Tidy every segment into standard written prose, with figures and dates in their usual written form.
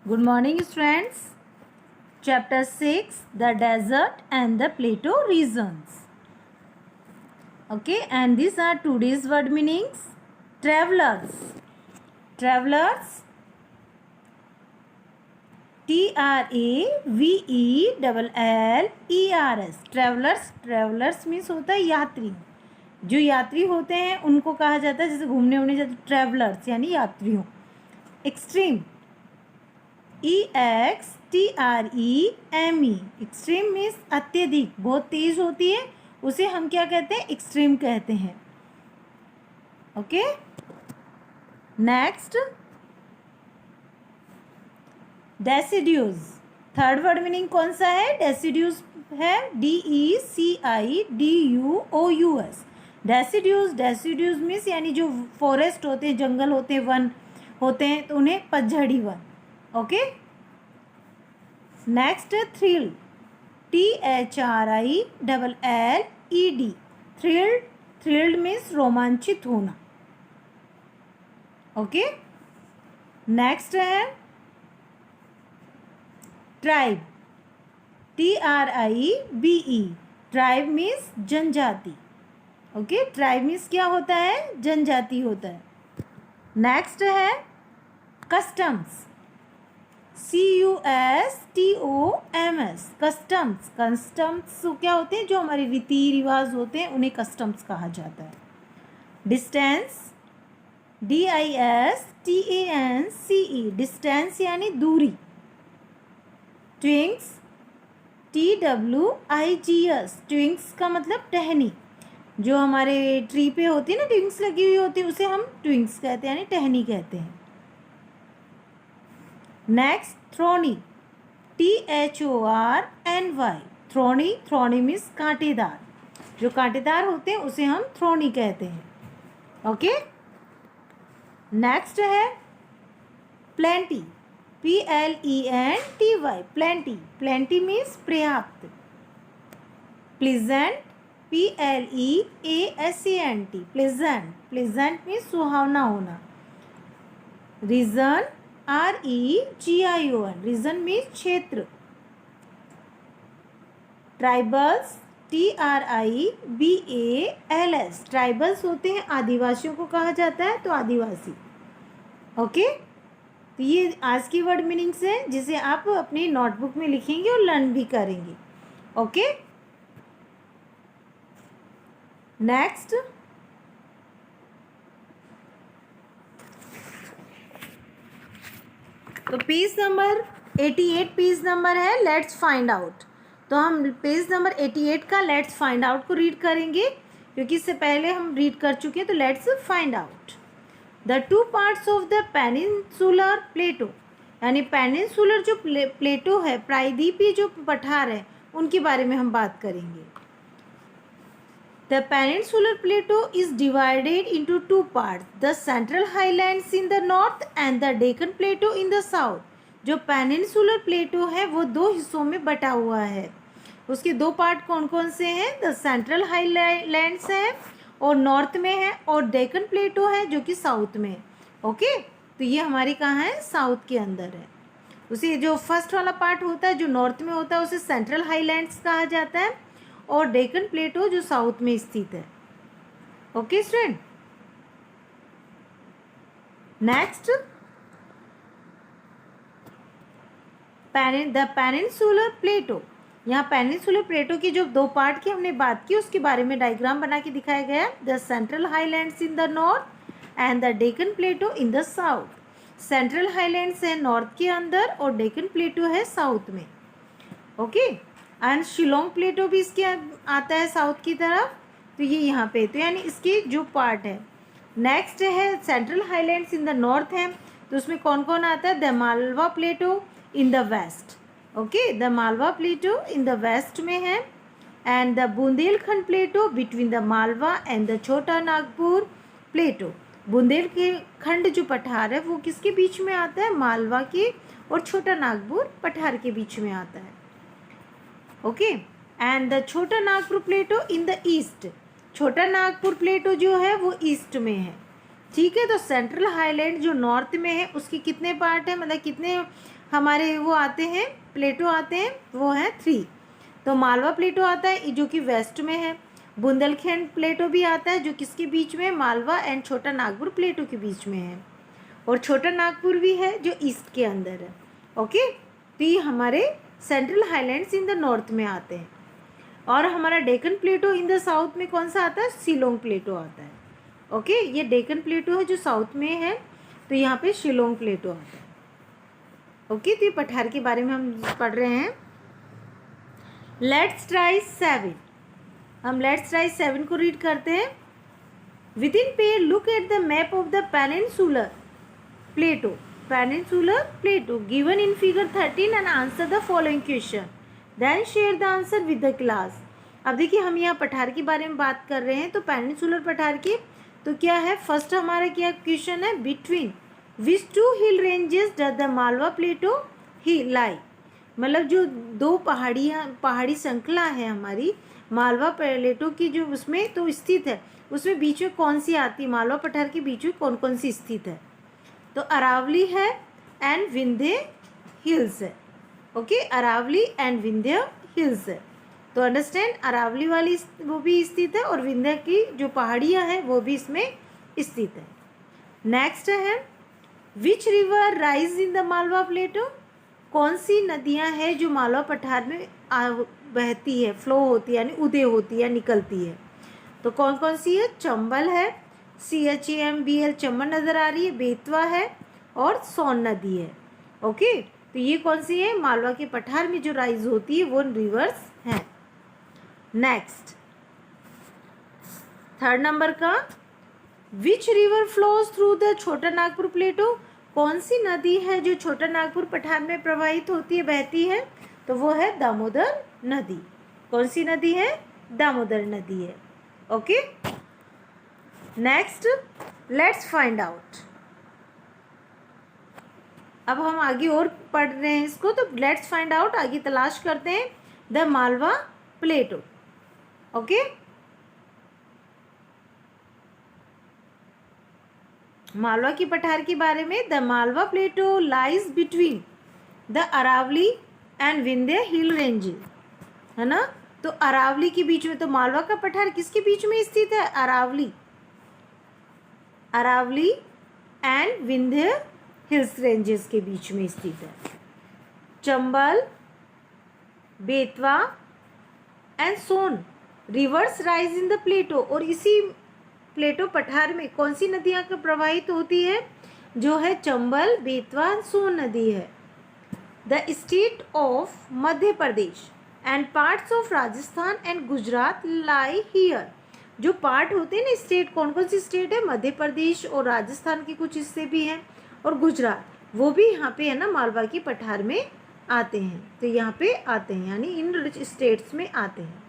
Good morning, students. Chapter 6, the desert and the Plateau regions. Okay, and these are today's word meanings. Travelers. Travelers. TRAVELLERS. Travelers. Travelers means होता है यात्री. जो यात्री होते हैं उनको कहा जाता है, जैसे घूमने उमने जाते ट्रैवलर्स यानी यात्रियों. एक्सट्रीम. EXTREME. एक्सट्रीम मीन्स अत्यधिक, बहुत तेज होती है, उसे हम क्या कहते हैं? एक्सट्रीम कहते हैं. Okay, next deciduous. Third word meaning कौन सा है? डेसिड्यूज है DECIDUOUS. डेसिड्यूज. डेसिड्यूज मीन्स यानी जो फॉरेस्ट होते हैं, जंगल होते हैं, वन होते हैं, तो उन्हें पतझड़ी वन. Okay, next thrill. THRILLED. Thrilled. Thrilled means रोमांचित होना. ओके, नेक्स्ट है ट्राइब. TRIBE. ट्राइब मीन्स जनजाति. ओके, ट्राइब मीन्स क्या होता है? जनजाति होता है. नेक्स्ट है कस्टम्स. CUSTOMS. कस्टम्स. कस्टम्स क्या होते हैं? जो हमारे रीति रिवाज होते हैं उन्हें कस्टम्स कहा जाता है. डिस्टेंस. DISTANCE. डिस्टेंस यानी दूरी. ट्विंग्स. TWIGS. ट्विंग्स का मतलब टहनी. जो हमारे ट्री पे होती है ना, ट्विंग्स लगी हुई होती है, उसे हम ट्विंग्स कहते हैं यानी टहनी कहते हैं. Next thorny. THORNY. Thorny. Thorny means कांटेदार. जो कांटेदार होते हैं उसे हम थ्रोनी कहते हैं. ओके, नेक्स्ट है plenty. PLENTY. Plenty. Plenty means पर्याप्त. Pleasant. PLEASANT. Pleasant. Pleasant means सुहावना होना. रीजन. REGION. रीजन मीन्स क्षेत्र. ट्राइबल्स. TRIBALS. ट्राइबल्स होते हैं आदिवासियों को कहा जाता है, तो आदिवासी. ओके, तो ये आज की वर्ड मीनिंग्स है जिसे आप अपनी नोटबुक में लिखेंगे और लर्न भी करेंगे. ओके, नेक्स्ट तो पेज नंबर 88 पेज नंबर है. Let's find out. तो हम पेज नंबर 88 का लेट्स फाइंड आउट को रीड करेंगे, क्योंकि इससे पहले हम रीड कर चुके हैं. तो let's find out. The two parts of the peninsular प्लेटो. यानी पेनिनसुलर जो प्लेटो है, प्रायद्वीपीय जो पठार है, उनके बारे में हम बात करेंगे. The peninsular plateau is divided into two parts. The central highlands in the north and the Deccan plateau in the south. जो पेनिनसुलर प्लेटो है वो दो हिस्सों में बटा हुआ है. उसके दो पार्ट कौन कौन से हैं? द सेंट्रल हाईलैंड्स है और नॉर्थ में है, और डेक्कन प्लेटो है जो कि साउथ में है. ओके, तो ये हमारी कहाँ है? साउथ के अंदर है. उसे जो फर्स्ट वाला पार्ट होता है जो नॉर्थ में होता है उसे सेंट्रल हाईलैंड्स कहा जाता है, और डेक्कन प्लेटो जो साउथ में स्थित है. Okay student, next the peninsular प्लेटो. यहाँ पेनिनसुलर प्लेटो की जो दो पार्ट की हमने बात की उसके बारे में डायग्राम बना के दिखाया गया. The central highlands in the north and the Deccan plateau in the south. Central highlands है नॉर्थ के अंदर और डेक्कन प्लेटो है साउथ में. ओके, एंड शिलोंग प्लेटो भी इसके आता है साउथ की तरफ. तो ये यहाँ पे, तो यानी इसके जो पार्ट है. नेक्स्ट है central highlands in the north है, तो उसमें कौन कौन आता है? The Malwa plateau in the west. Okay, the Malwa plateau in the west में है, and the Bundelkhand plateau between the Malwa and the Chota Nagpur प्लेटो. बुंदेलखंड जो पठार है वो किसके बीच में आता है? मालवा के और छोटा नागपुर पठार के बीच में आता है. Okay, and the Chota Nagpur Plato in the east. छोटा नागपुर प्लेटो जो है वो ईस्ट में है. ठीक है, तो सेंट्रल हाईलैंड जो नॉर्थ में है उसके कितने पार्ट है, मतलब कितने हमारे वो आते हैं प्लेटो आते हैं, वो हैं 3। तो मालवा प्लेटो आता है जो कि वेस्ट में है। बुंदेलखंड प्लेटो भी आता है जो किसके बीच में, मालवा एंड छोटा नागपुर प्लेटो के बीच में है। और छोटा नागपुर भी है जो ईस्ट के अंदर है। ओके, तो ये हमारे central highlands in the north में आते हैं। और हमारा Deccan plateau in the south में कौन सा आता है, शिलोंग प्लेटो आता है। ओके, ये डेक्कन प्लेटो है जो साउथ में है, तो यहाँ पे शिलोंग प्लेटो आता है। ओके, तो ये पठार के बारे में हम पढ़ रहे हैं। Let's try 7। हम लेट्स ट्राई 7 को रीड करते हैं। With in pair look at the map of the peninsular plateau, peninsular plateau given in figure 13 and answer the following question, then share the answer with the class. अब देखिए, हम यहाँ पठार के बारे में बात कर रहे हैं, तो पेनिनसुलर पठार की तो क्या है, फर्स्ट हमारा क्या क्वेश्चन है, between which 2 hill ranges does the Malwa plateau ही लाई। मतलब जो 2 पहाड़ी श्रृंखला है हमारी मालवा प्लेटो की जो उसमें तो स्थित है, उसमें बीच में कौन सी आती है, मालवा पठार के बीच में कौन कौन सी स्थित है, तो अरावली है एंड विंध्य हिल्स है। Okay, Aravalli and Vindhya hills है। तो अंडरस्टैंड, अरावली वाली वो भी स्थित है और विंध्य की जो पहाड़ियाँ हैं वो भी इसमें स्थित है। नेक्स्ट है which river rise in the Malwa plateau, कौन सी नदियाँ हैं जो मालवा पठार में बहती है, फ्लो होती है, यानी उदय होती है, निकलती है। तो कौन कौन सी है, चंबल है, CHAMBL चंबल नज़र आ रही है, बेतवा है और सोन नदी है। ओके, तो ये कौन सी है, मालवा के पठार में जो राइज होती है वो रिवर्स हैं। नेक्स्ट, थर्ड नंबर का, which river flows through the Chota Nagpur प्लेटो, कौन सी नदी है जो छोटा नागपुर पठार में प्रवाहित होती है, बहती है, तो वो है दामोदर नदी। कौन सी नदी है, दामोदर नदी है। Okay, next let's find out. अब हम आगे और पढ़ रहे हैं इसको, तो लेट्स फाइंड आउट, आगे तलाश करते हैं the Malwa plateau. Okay, Malwa की पठार के बारे में, the Malwa plateau lies between the Aravalli and Vindhya hill ranges, है ना। तो अरावली के बीच में, तो मालवा का पठार किसके बीच में स्थित है, Aravalli, Aravalli and Vindhya hills ranges के बीच में स्थित है। Chambal, Betwa and Son rivers rise in the plateau, और इसी प्लेटो पठार में कौन सी नदियाँ का प्रवाहित होती है, जो है चंबल, बेतवा, सोन नदी है। The state of Madhya Pradesh and parts of Rajasthan and Gujarat lie here, जो पार्ट होते हैं ना स्टेट, कौन कौन सी स्टेट है, मध्य प्रदेश और राजस्थान के कुछ हिस्से भी हैं और गुजरात, वो भी यहाँ पे है ना मालवा की पठार में आते हैं। तो यहाँ पे आते हैं, यानी इन स्टेट्स में आते हैं।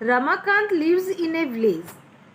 Ramakant lives in a village.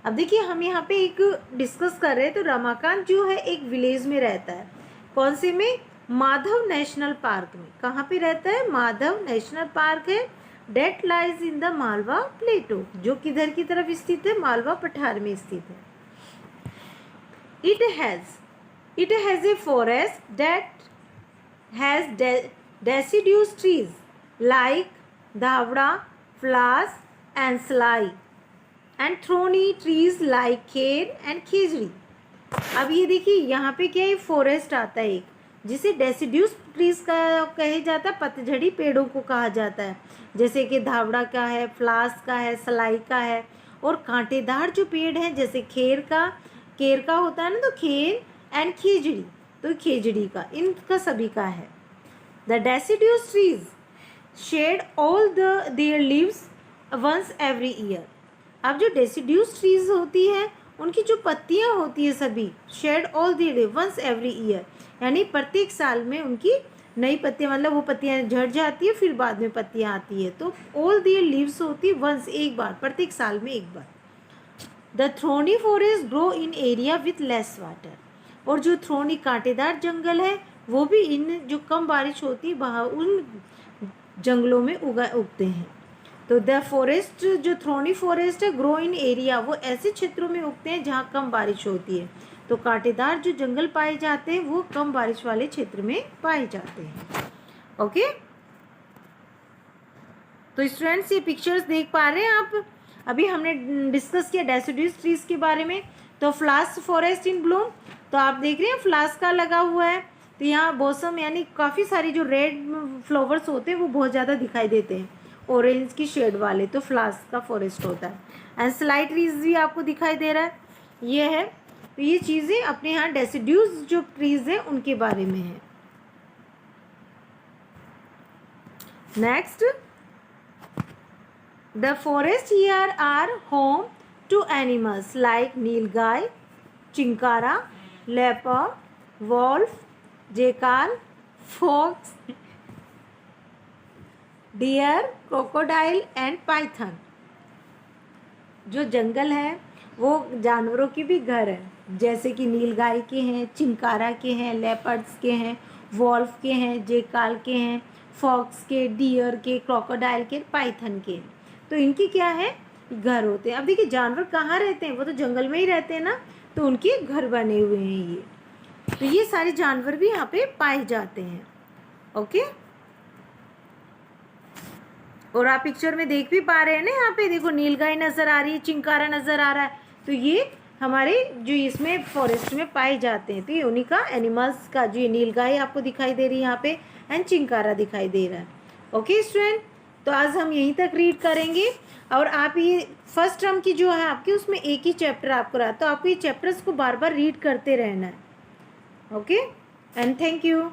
अब देखिए, हम यहाँ पे एक डिस्कस कर रहे हैं, तो रमाकांत जो है एक विलेज में रहता है, कौन से में, माधव नेशनल पार्क में। कहाँ पे रहता है, माधव नेशनल पार्क है, that lies in the Malwa plateau, जो किधर की तरफ स्थित है, मालवा पठार में स्थित है। It has a forest that has deciduous trees like धावड़ा, flax and sly, and thorny trees like Kher and खेजड़ी। अब ये देखिए, यहाँ पे क्या है, फॉरेस्ट आता है एक, जिसे डेसिड्यूस ट्रीज का कहे जाता है, पतझड़ी पेड़ों को कहा जाता है, जैसे कि धावड़ा का है, फ्लास का है, सलाई का है, और कांटेदार जो पेड़ हैं जैसे केर का होता है ना, तो खेर एंड खेजड़ी, तो खेजड़ी का, इनका सभी का है। The deciduous trees shed all their leaves once every year. अब जो डेसिड्यूस ट्रीज होती है उनकी जो पत्तियां होती है सभी, shed all their once every year, यानी प्रत्येक साल में उनकी नई पत्तियां, मतलब वो पत्तियां झड़ जाती है फिर बाद में पत्तियां आती है, तो ऑल देयर लीव्स होती है वंस, एक बार, प्रत्येक साल में एक बार। The thorny forest grow in area with less water, और जो थ्रोनी कांटेदार जंगल है वो भी इन जो कम बारिश होती है वहाँ उन जंगलों में उगते हैं। तो द फॉरेस्ट, जो थ्रोनी फॉरेस्ट है, ग्रो इन एरिया, वो ऐसे क्षेत्रों में उगते हैं जहाँ कम बारिश होती है, तो कांटेदार जो जंगल पाए जाते हैं वो कम बारिश वाले क्षेत्र में पाए जाते हैं। ओके, तो स्टूडेंट्स ये पिक्चर्स देख पा रहे हैं आप। अभी हमने डिस्कस किया डेसिडुअस ट्रीज के बारे में। तो फ्लास्क फॉरेस्ट इन ब्लूम, तो आप देख रहे हैं फ्लास्क का लगा हुआ है। तो यहाँ बॉसम यानी काफ़ी सारी जो रेड फ्लावर्स होते हैं वो बहुत ज़्यादा दिखाई देते हैं, ऑरेंज की शेड वाले, तो फ्लास्क का फॉरेस्ट होता है। एंड स्लाइट ट्रीज भी आपको दिखाई दे रहा है, ये है। तो ये चीज़ें अपने यहाँ डेसिड्यूस जो ट्रीज हैं उनके बारे में है। Next, the forest here are home to animals like nilgai, chinkara, leopard, wolf, jackal, fox, deer, crocodile and python. जो जंगल है वो जानवरों की भी घर है, जैसे कि नीलगाय के हैं, चिंकारा के हैं, लेपर्ड्स के हैं, वॉल्फ के हैं, जेकाल के हैं, फॉक्स के, डियर के, क्रोकोडाइल के, पाइथन के। तो इनकी क्या है, घर होते हैं। अब देखिए जानवर कहाँ रहते हैं, वो तो जंगल में ही रहते हैं ना, तो उनके घर बने हुए हैं ये। तो ये सारे जानवर भी यहाँ पे पाए जाते हैं। ओके, और आप पिक्चर में देख भी पा रहे हैं ना, यहाँ पे देखो नीलगाय नजर आ रही है, चिंकारा नजर आ रहा है। तो ये हमारे जो इसमें फॉरेस्ट में पाए जाते हैं। तो ये उन्हीं का एनिमल्स का, जो ये नीलगाय आपको दिखाई दे रही है यहाँ पे, एंड चिंकारा दिखाई दे रहा है। ओके स्टूडेंट, तो आज हम यहीं तक रीड करेंगे। और आप ये फर्स्ट टर्म की जो है आपकी, उसमें एक ही चैप्टर आपको रहा, तो आपको ये चैप्टर्स को बार बार रीड करते रहना है। Okay, and thank you.